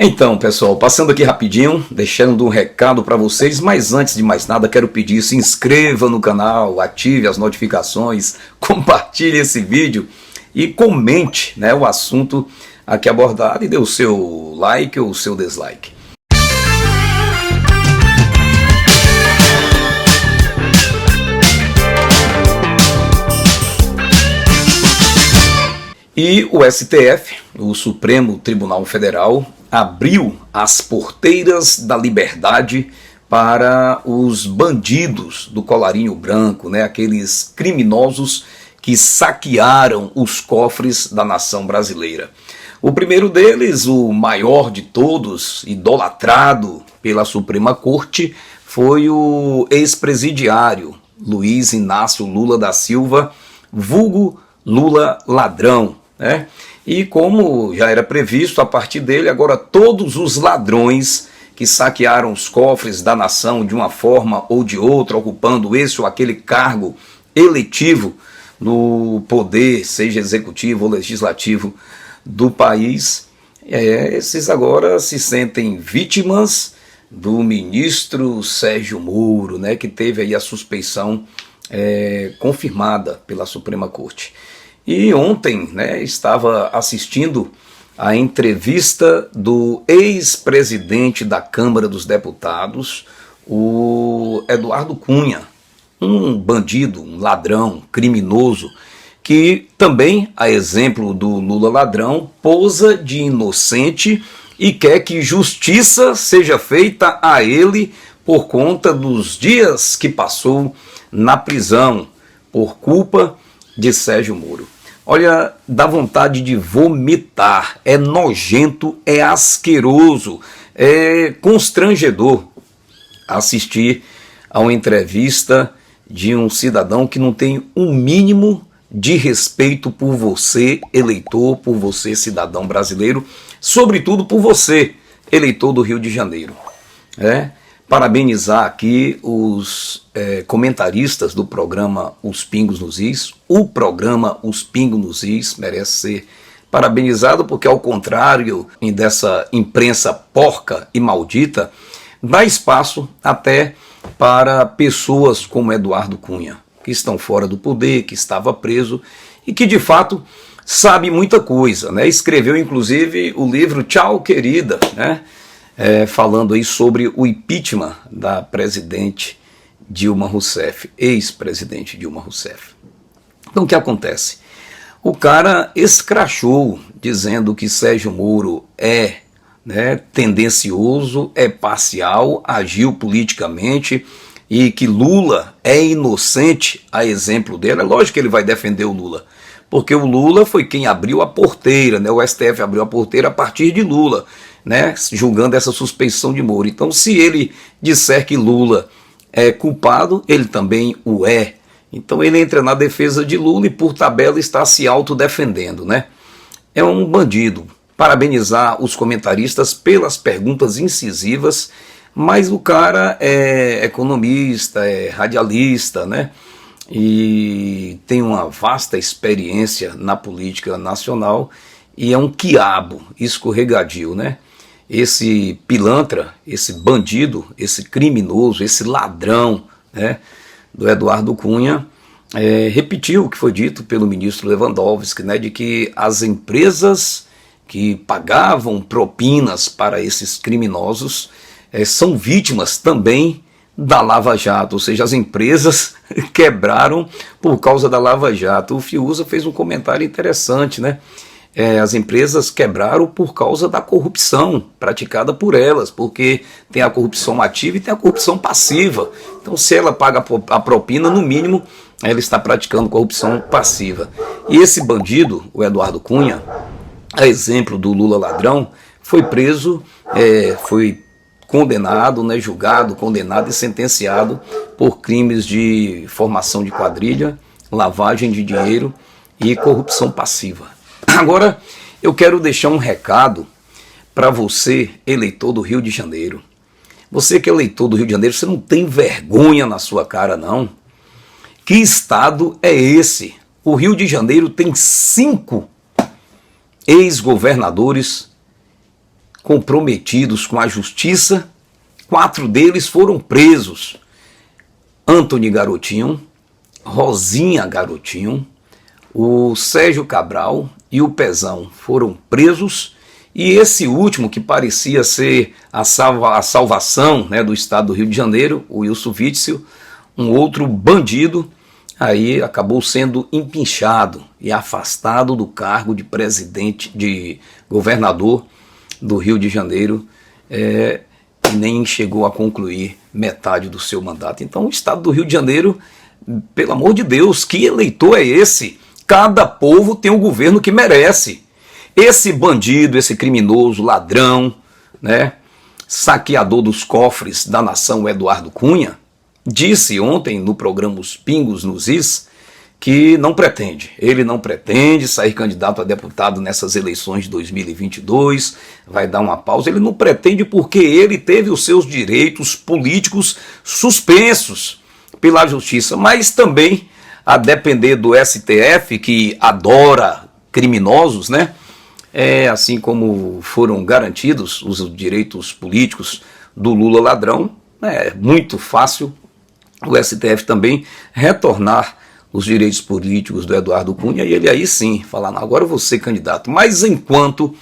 Então, pessoal, passando aqui rapidinho, deixando um recado para vocês, mas antes de mais nada, quero pedir, se inscreva no canal, ative as notificações, compartilhe esse vídeo e comente, né, o assunto aqui abordado e dê o seu like ou o seu dislike. E o STF, o Supremo Tribunal Federal, abriu as porteiras da liberdade para os bandidos do colarinho branco, né? Aqueles criminosos que saquearam os cofres da nação brasileira. O primeiro deles, o maior de todos, idolatrado pela Suprema Corte, foi o ex-presidiário Luiz Inácio Lula da Silva, vulgo Lula ladrão, né? E como já era previsto, a partir dele, agora todos os ladrões que saquearam os cofres da nação de uma forma ou de outra, ocupando esse ou aquele cargo eletivo no poder, seja executivo ou legislativo do país, esses agora se sentem vítimas do ministro Sérgio Moro, né, que teve aí a suspeição confirmada pela Suprema Corte. E ontem, né, estava assistindo a entrevista do ex-presidente da Câmara dos Deputados, o Eduardo Cunha, um bandido, um ladrão, criminoso, que também, a exemplo do Lula ladrão, posa de inocente e quer que justiça seja feita a ele por conta dos dias que passou na prisão por culpa de Sérgio Moro. Olha, dá vontade de vomitar, é nojento, é asqueroso, é constrangedor assistir a uma entrevista de um cidadão que não tem um mínimo de respeito por você, eleitor, por você, cidadão brasileiro, sobretudo por você, eleitor do Rio de Janeiro. Parabenizar aqui os comentaristas do programa Os Pingos nos Is. O programa Os Pingos nos Is merece ser parabenizado porque, ao contrário dessa imprensa porca e maldita, dá espaço até para pessoas como Eduardo Cunha, que estão fora do poder, que estava preso e que de fato sabe muita coisa, né? Escreveu inclusive o livro Tchau, Querida, né? Falando aí sobre o impeachment da presidente Dilma Rousseff, ex-presidente Dilma Rousseff. Então o que acontece? O cara escrachou dizendo que Sérgio Moro é tendencioso, é parcial, agiu politicamente e que Lula é inocente, a exemplo dele. É lógico que ele vai defender o Lula, porque o Lula foi quem abriu a porteira, né? O STF abriu a porteira a partir de Lula, né, julgando essa suspeição de Moro. Então, se ele disser que Lula é culpado, ele também o é. Então, ele entra na defesa de Lula e, por tabela, está se autodefendendo, né? É um bandido. Parabenizar os comentaristas pelas perguntas incisivas, mas o cara é economista, é radialista, né? E tem uma vasta experiência na política nacional e é um quiabo escorregadio, né? Esse pilantra, esse bandido, esse criminoso, esse ladrão, né, do Eduardo Cunha, repetiu o que foi dito pelo ministro Lewandowski, né, de que as empresas que pagavam propinas para esses criminosos são vítimas também da Lava Jato, ou seja, as empresas quebraram por causa da Lava Jato. O Fiuza fez um comentário interessante, né? As empresas quebraram por causa da corrupção praticada por elas, porque tem a corrupção ativa e tem a corrupção passiva. Então, se ela paga a propina, no mínimo, ela está praticando corrupção passiva. E esse bandido, o Eduardo Cunha, a exemplo do Lula ladrão, foi preso, foi condenado, né, julgado, condenado e sentenciado por crimes de formação de quadrilha, lavagem de dinheiro e corrupção passiva. Agora, eu quero deixar um recado para você, eleitor do Rio de Janeiro. Você que é eleitor do Rio de Janeiro, você não tem vergonha na sua cara, não? Que estado é esse? O Rio de Janeiro tem 5 ex-governadores comprometidos com a justiça. 4 deles foram presos: Antony Garotinho, Rosinha Garotinho, o Sérgio Cabral e o Pezão foram presos. E esse último, que parecia ser a salvação, né, do estado do Rio de Janeiro, o Wilson Witzel, um outro bandido, aí acabou sendo empinchado e afastado do cargo de presidente, de governador do Rio de Janeiro, e nem chegou a concluir metade do seu mandato. Então o estado do Rio de Janeiro, pelo amor de Deus, que eleitor é esse? Cada povo tem o governo que merece. Esse bandido, esse criminoso, ladrão, né, saqueador dos cofres da nação, Eduardo Cunha, disse ontem no programa Os Pingos nos Is que ele não pretende sair candidato a deputado nessas eleições de 2022, vai dar uma pausa. Ele não pretende porque ele teve os seus direitos políticos suspensos pela justiça, mas também, a depender do STF, que adora criminosos, né? Assim como foram garantidos os direitos políticos do Lula ladrão, é muito fácil o STF também retornar os direitos políticos do Eduardo Cunha e ele aí sim falar: não, agora eu vou ser candidato. Mas enquanto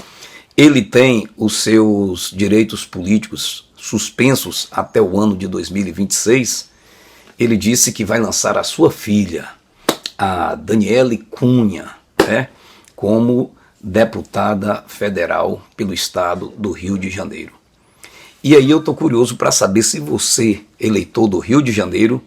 ele tem os seus direitos políticos suspensos até o ano de 2026, ele disse que vai lançar a sua filha, a Daniele Cunha, né, como deputada federal pelo estado do Rio de Janeiro. E aí eu estou curioso para saber se você, eleitor do Rio de Janeiro,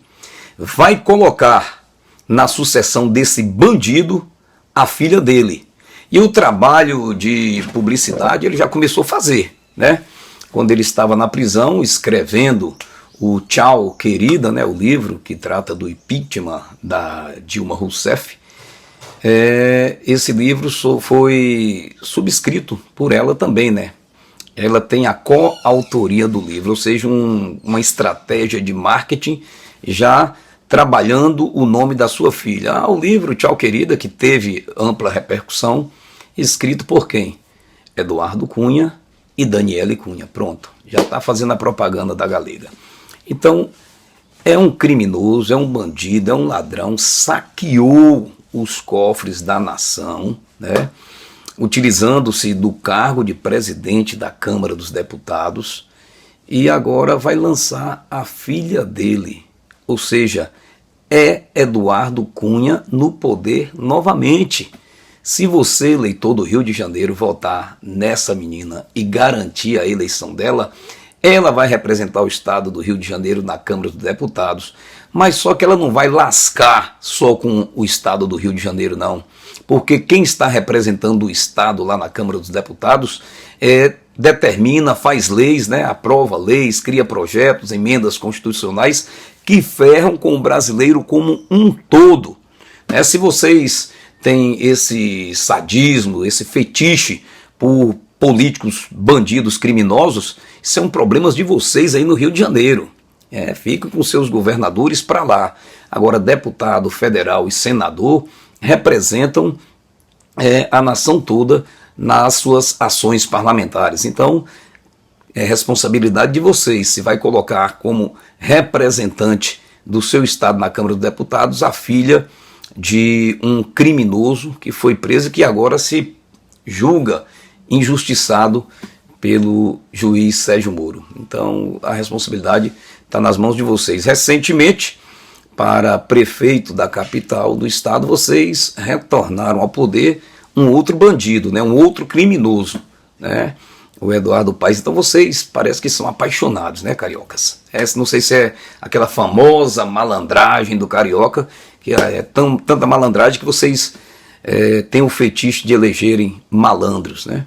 vai colocar na sucessão desse bandido a filha dele. E o trabalho de publicidade ele já começou a fazer, né? Quando ele estava na prisão escrevendo o Tchau, Querida, né, o livro que trata do impeachment da Dilma Rousseff, esse livro foi subscrito por ela também, né? Ela tem a coautoria do livro, ou seja, uma estratégia de marketing já trabalhando o nome da sua filha. O livro Tchau, Querida, que teve ampla repercussão, escrito por quem? Eduardo Cunha e Daniele Cunha. Pronto, já está fazendo a propaganda da galega. Então, é um criminoso, é um bandido, é um ladrão, saqueou os cofres da nação, né, utilizando-se do cargo de presidente da Câmara dos Deputados, e agora vai lançar a filha dele, ou seja, é Eduardo Cunha no poder novamente. Se você, eleitor do Rio de Janeiro, votar nessa menina e garantir a eleição dela, ela vai representar o estado do Rio de Janeiro na Câmara dos Deputados, mas só que ela não vai lascar só com o estado do Rio de Janeiro, não. Porque quem está representando o estado lá na Câmara dos Deputados determina, faz leis, né, aprova leis, cria projetos, emendas constitucionais que ferram com o brasileiro como um todo. Se vocês têm esse sadismo, esse fetiche por políticos, bandidos, criminosos, isso é um problema de vocês aí no Rio de Janeiro. Fiquem com seus governadores para lá. Agora, deputado federal e senador representam a nação toda nas suas ações parlamentares. Então, é responsabilidade de vocês se vai colocar como representante do seu estado na Câmara dos Deputados a filha de um criminoso que foi preso e que agora se julga injustiçado pelo juiz Sérgio Moro. Então a responsabilidade está nas mãos de vocês. Recentemente, para prefeito da capital do estado, vocês retornaram ao poder um outro bandido, né, um outro criminoso, né, o Eduardo Paes. Então vocês parece que são apaixonados, né, cariocas? Não sei se é aquela famosa malandragem do carioca, que é tanta malandragem que vocês têm o fetiche de elegerem malandros, né?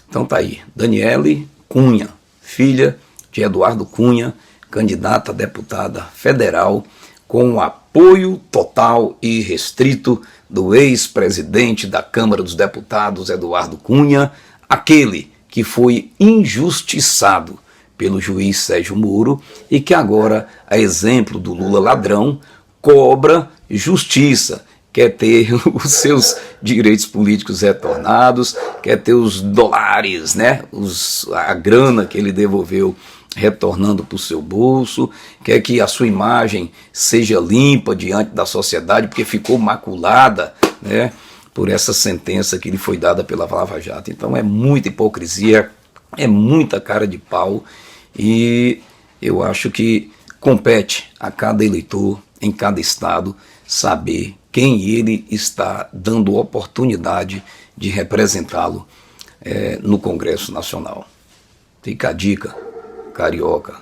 Então tá aí, Daniele Cunha, filha de Eduardo Cunha, candidata a deputada federal, com o apoio total e restrito do ex-presidente da Câmara dos Deputados, Eduardo Cunha, aquele que foi injustiçado pelo juiz Sérgio Moro e que agora, a exemplo do Lula ladrão, cobra justiça quer ter os seus direitos políticos retornados, quer ter os dólares, né, a grana que ele devolveu retornando para o seu bolso, quer que a sua imagem seja limpa diante da sociedade, porque ficou maculada, né, por essa sentença que lhe foi dada pela Lava Jato. Então é muita hipocrisia, é muita cara de pau, e eu acho que compete a cada eleitor, em cada estado, saber quem ele está dando oportunidade de representá-lo no Congresso Nacional. Fica a dica, carioca.